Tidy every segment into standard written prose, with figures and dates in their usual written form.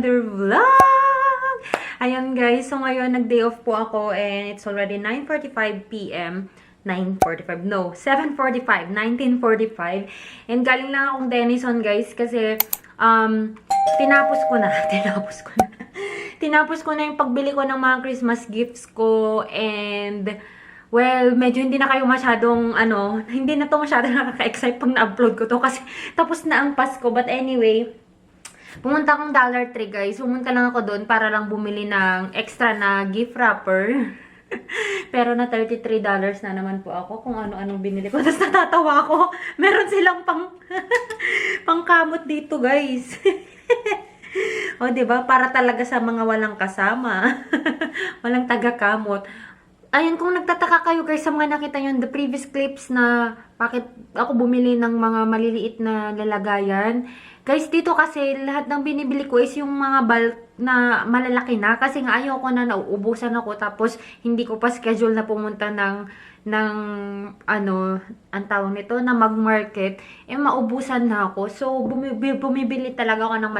another vlog! Ayan guys, so ngayon nag-day off po ako and it's already 9:45 p.m. 9:45, no, 7:45, 19:45. And galing lang akong Denison guys kasi tinapos ko na yung pagbili ko ng mga Christmas gifts ko and well, medyo hindi na kayo masyadong, hindi na to masyadong nakaka-excite pag na-upload ko to kasi tapos na ang Pasko. But anyway, pumunta akong Dollar Tree, guys. Pumunta lang ako doon para lang bumili ng extra na gift wrapper. Pero na $33 na naman po ako kung ano-anong binili ko. Tapos natatawa ako. Meron silang pangkamot dito, guys. O, diba? Para talaga sa mga walang kasama. Walang taga-kamot. Ayun, kung nagtataka kayo guys sa mga nakita nyo in the previous clips na bakit ako bumili ng mga maliliit na lalagayan. Guys, dito kasi lahat ng binibili ko is yung mga bulk na malalaki na. Kasi nga ayoko na nauubusan ako tapos hindi ko pa schedule na pumunta ng ang tawag nito, na mag-market, maubusan na ako. So, bumibili talaga ako ng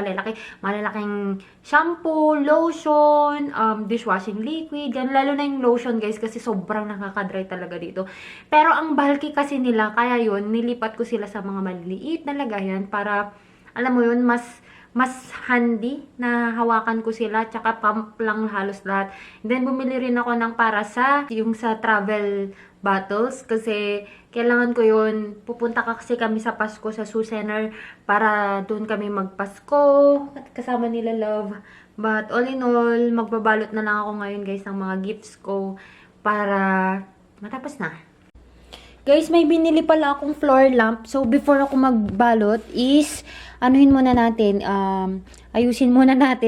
malalaking shampoo, lotion, dishwashing liquid, yan. Lalo na yung lotion, guys, kasi sobrang nakaka-dry talaga dito. Pero, ang bulky kasi nila, kaya yun, nilipat ko sila sa mga maliliit na lagayan para, alam mo yun, mas handy na hawakan ko sila, tsaka pump lang halos lahat. Then, bumili rin ako ng para yung sa travel bottles, kasi kailangan ko yun. Pupunta kasi kami sa Pasko sa Sioux Center para doon kami magpasko at kasama nila Love. But, all in all, magbabalot na lang ako ngayon, guys, ng mga gifts ko para matapos na. Guys, may binili pala akong floor lamp. So, before ako magbalot is, ayusin muna natin.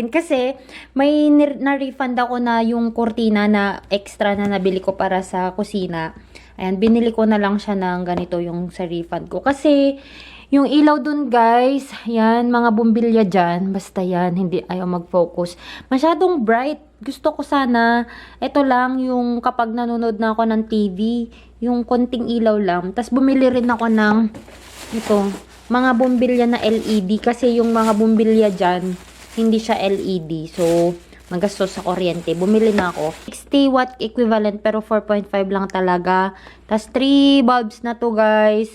Kasi, may na-refund ako na yung cortina na extra na nabili ko para sa kusina. Ayan, binili ko na lang siya ng ganito yung sa refund ko. Kasi, yung ilaw dun guys, yan, mga bumbilya dyan. Basta yan, hindi ayaw mag-focus. Masyadong bright. Gusto ko sana, ito lang yung kapag nanonood na ako ng TV, yung konting ilaw lang. Tapos bumili rin ako ng ito, mga bumbilya na LED. Kasi yung mga bumbilya dyan, hindi siya LED. So, magastos sa kuryente. Bumili na ako. 60 watt equivalent pero 4.5 lang talaga. Tapos 3 bulbs na to guys.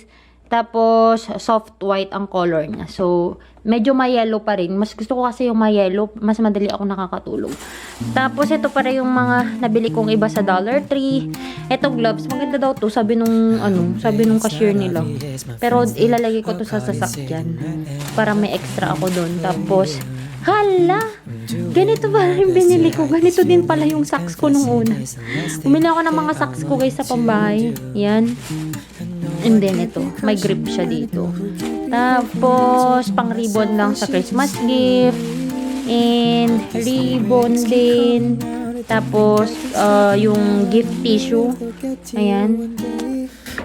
Tapos, soft white ang color niya. So, medyo may yellow pa rin. Mas gusto ko kasi yung may yellow. Mas madali ako nakakatulog. Tapos, ito para yung mga nabili kong iba sa Dollar Tree. Ito gloves. Maganda daw to. Sabi nung cashier nila. Pero, ilalagay ko to sa sasakyan. Para may extra ako doon. Tapos, hala! Ganito ba yung binili ko? Ganito din pala yung socks ko nung una. Bumili ako ng mga socks ko guys sa pambahay. Yan. And then ito, may grip siya dito. Tapos, pang ribbon lang sa Christmas gift. And ribbon din. Tapos, yung gift tissue. Ayan.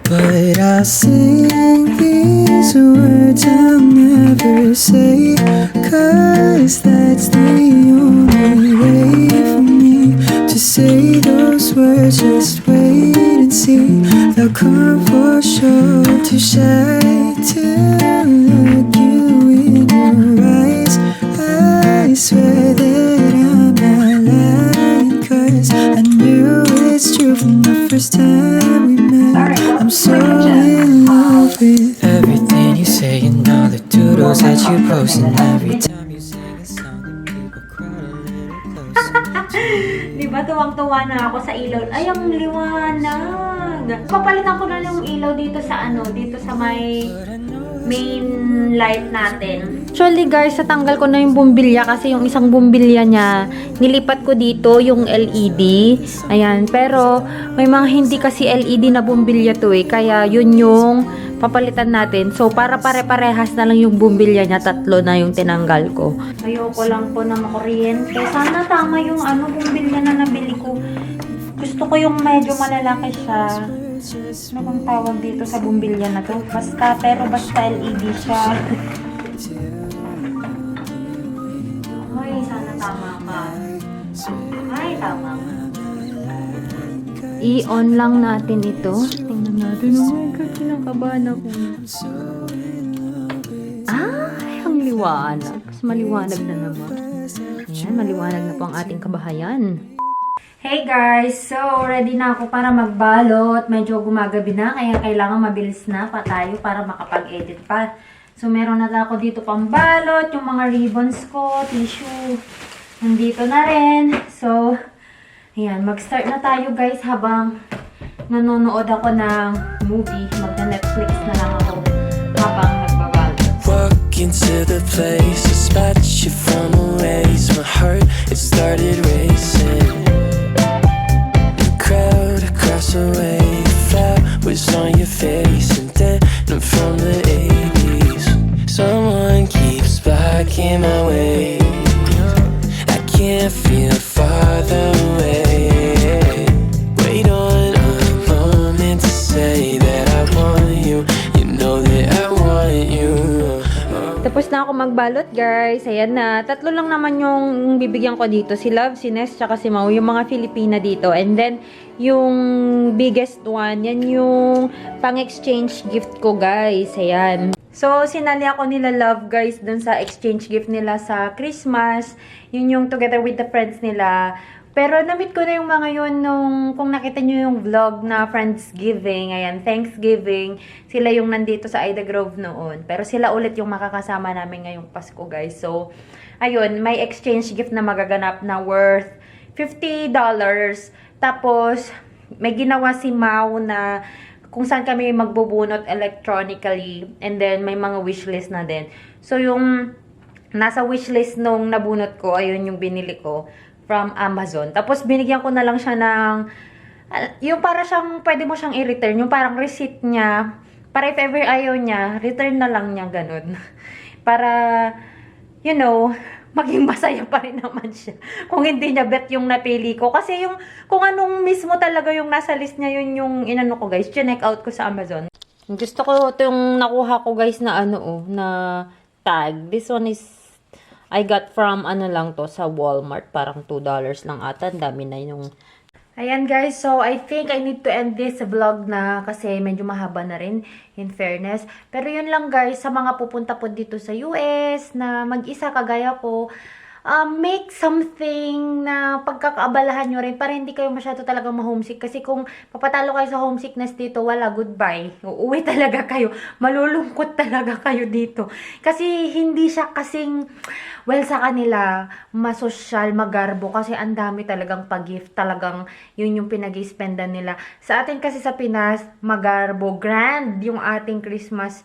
But I'll sing these words I'll never say, 'cause that's the only way for me to say those words. Just wait and see, they'll come for sure. Too shy to look you in your eyes. I swear that I'm not lying, 'cause I knew it's true from the first time we met. I'm so in love with everything you say and all the doodles that you post, and every time you sing a song that people crowd a little closer. Diba, tuwang-tuwa na ako sa ilaw. Ay, ang liwanag. Papalitan ko na yung ilaw dito sa dito sa may main light natin. Actually guys, natanggal ko na yung bumbilya kasi yung isang bumbilya niya, nilipat ko dito yung LED. Ayan, pero may mga hindi kasi LED na bumbilya to eh. Kaya yun yung papalitan natin. So, para pare-parehas na lang yung bumbilya niya, 3 na yung tinanggal ko. Ayoko lang po na makuryente. Sana tama yung bumbilya na nabili ko. Gusto ko yung medyo malalaki siya. Ano bang tawag dito sa bumbilya na to? Basta LED siya. Ay, sana tama ka. Ay, tama ka. I-on lang natin ito. Tingnan natin. Oh my God, kinakabahan ako. Ay, ang maliwanag. Mas maliwanag na naman. Ayan, maliwanag na po ang ating kabahayan. Hey guys! So, ready na ako para magbalot. Medyo gumagabi na, kaya kailangan mabilis na pa tayo para makapag-edit pa. So, meron na ako dito pang balot, yung mga ribbons ko, tissue. Nandito na rin. So, ayan, mag-start na tayo guys habang nanonood ako ng movie. Magna-Netflix na lang ako habang nagbabalot. Walk into the place, a spot you from a ways. My heart, it started racing. The crowd across the way, flowers on your face, and then from the 80s. Someone keeps blocking my way. I can't feel farther away. Wait on a moment to say that I want you. You know that I want you. Tapos na ako magbalot, guys. Ayan na. Tatlo lang naman yung bibigyan ko dito. Si Love, si Ness, tsaka si Mau. Yung mga Filipina dito. And then, yung biggest one, yan yung pang-exchange gift ko, guys. Ayan. So, sinali ako nila Love, guys, dun sa exchange gift nila sa Christmas. Yun yung together with the friends nila. Pero na-meet ko na yung mga yun nung, kung nakita nyo yung vlog na Friendsgiving, ayan, Thanksgiving, sila yung nandito sa Ida Grove noon. Pero sila ulit yung makakasama namin ngayong Pasko, guys. So, ayun, may exchange gift na magaganap na worth $50. Tapos, may ginawa si Mau na kung saan kami magbubunot electronically. And then, may mga wishlist na din. So, yung nasa wishlist nung nabunot ko, ayun yung binili ko from Amazon. Tapos, binigyan ko na lang siya ng, yung para siyang, pwede mo siyang i-return. Yung parang receipt niya, para if ever ayaw niya, return na lang niya, ganun. Para, you know, maging masaya pa rin naman siya. Kung hindi niya bet yung napili ko. Kasi yung, kung anong mismo talaga yung nasa list niya, yun yung inano ko guys, chinek out ko sa Amazon. Gusto ko itong nakuha ko guys na na tag. This one is, I got from ano lang to, sa Walmart. Parang $2 lang ata. Ang dami na yung... Ayan guys, so I think I need to end this vlog na kasi medyo mahaba na rin, in fairness. Pero yun lang guys, sa mga pupunta po dito sa US na mag-isa kagaya ko, make something na pagkakaabalahan nyo rin para hindi kayo masyado talaga ma-homesick. Kasi kung papatalo kayo sa homesickness dito, wala, goodbye. Uuwi talaga kayo. Malulungkot talaga kayo dito. Kasi hindi siya kasing, well, sa kanila, masosyal, magarbo. Kasi ang dami talagang pag-gift. Talagang yun yung pinag-spendan nila. Sa atin kasi sa Pinas, magarbo, grand yung ating Christmas,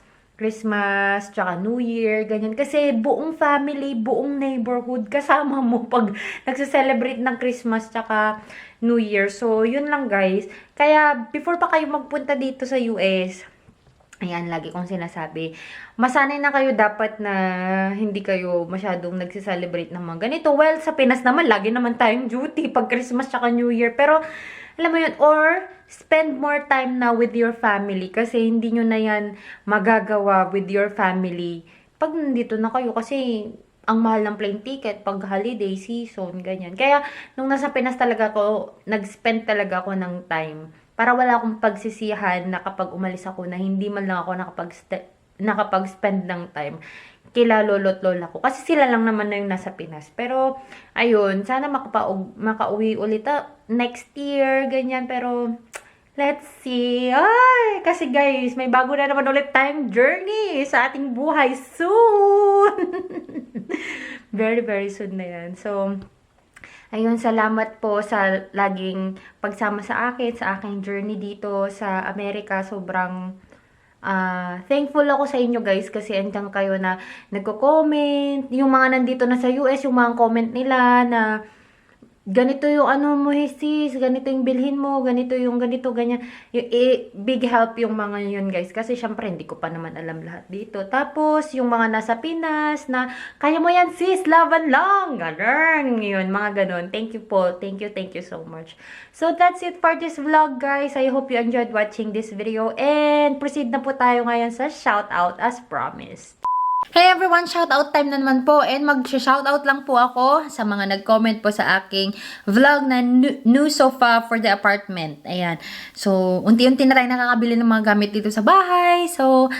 tsaka New Year, ganyan. Kasi buong family, buong neighborhood, kasama mo pag nagse-celebrate ng Christmas tsaka New Year. So, yun lang guys. Kaya, before pa kayo magpunta dito sa US, ayan, lagi kong sinasabi, masanay na kayo dapat na hindi kayo masyadong nagse-celebrate ng mga ganito. Well, sa Pinas naman, lagi naman tayong duty pag Christmas tsaka New Year. Pero, alam mo yun, or spend more time na with your family kasi hindi nyo na yan magagawa with your family pag nandito na kayo kasi ang mahal ng plane ticket pag holiday season, ganyan. Kaya, nung nasa Pinas talaga ako, nag-spend talaga ako ng time para wala akong pagsisihan na kapag umalis ako na hindi man lang ako nakapag-spend ng time kila lolo't lola ko. Kasi sila lang naman na yung nasa Pinas. Pero, ayun, sana makauwi ulit next year, ganyan. Pero, let's see. Ay, kasi guys, may bago na naman ulit tayong journey sa ating buhay soon. Very, very soon na yan. So, ayun, salamat po sa laging pagsama sa akin, sa aking journey dito sa Amerika. Sobrang thankful ako sa inyo guys kasi andyan kayo na nagko-comment. Yung mga nandito na sa US, yung mga comment nila na ganito yung ano mo, sis, ganito yung bilhin mo, ganito yung ganito, ganyan. Big help yung mga yun guys. Kasi syempre hindi ko pa naman alam lahat dito. Tapos yung mga nasa Pinas na kaya mo yan sis, laban lang. Ganun. Yun, mga ganun. Thank you po. Thank you so much. So that's it for this vlog guys. I hope you enjoyed watching this video. And proceed na po tayo ngayon sa shoutout as promised. Hey everyone, shoutout time na naman po and mag-shoutout lang po ako sa mga nag-comment po sa aking vlog na new sofa for the apartment. Ayan. So, unti-unti na tayo nakakabili ng mga gamit dito sa bahay. So,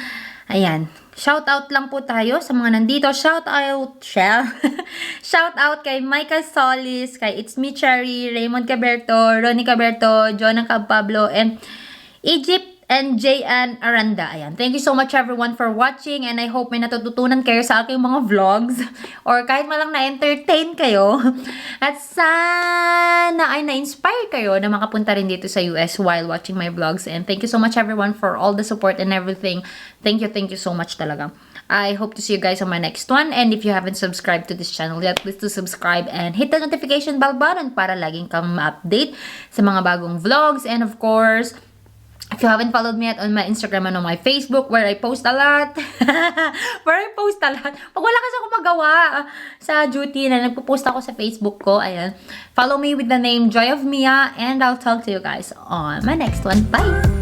ayan. shout out lang po tayo sa mga nandito. Shout out, shout out kay Michael Solis, kay It's Me Cherry, Raymond Caberto, Ronnie Caberto, Jonah Pablo, and Egypt and J.N. Aranda. Ayan. Thank you so much everyone for watching, and I hope may natututunan kayo sa aking mga vlogs or kahit malang na-entertain kayo at sana ay na-inspire kayo na makapunta rin dito sa US while watching my vlogs. And thank you so much everyone for all the support and everything. Thank you so much talaga. I hope to see you guys on my next one, and if you haven't subscribed to this channel yet, please do subscribe and hit the notification bell button para laging kang ma-update sa mga bagong vlogs. And of course, if you haven't followed me yet on my Instagram and on my Facebook, where I post a lot. Pag wala kasi ako magawa sa duty na nagpo-post ako sa Facebook ko, ayan. Follow me with the name Joy of Mia, and I'll talk to you guys on my next one. Bye!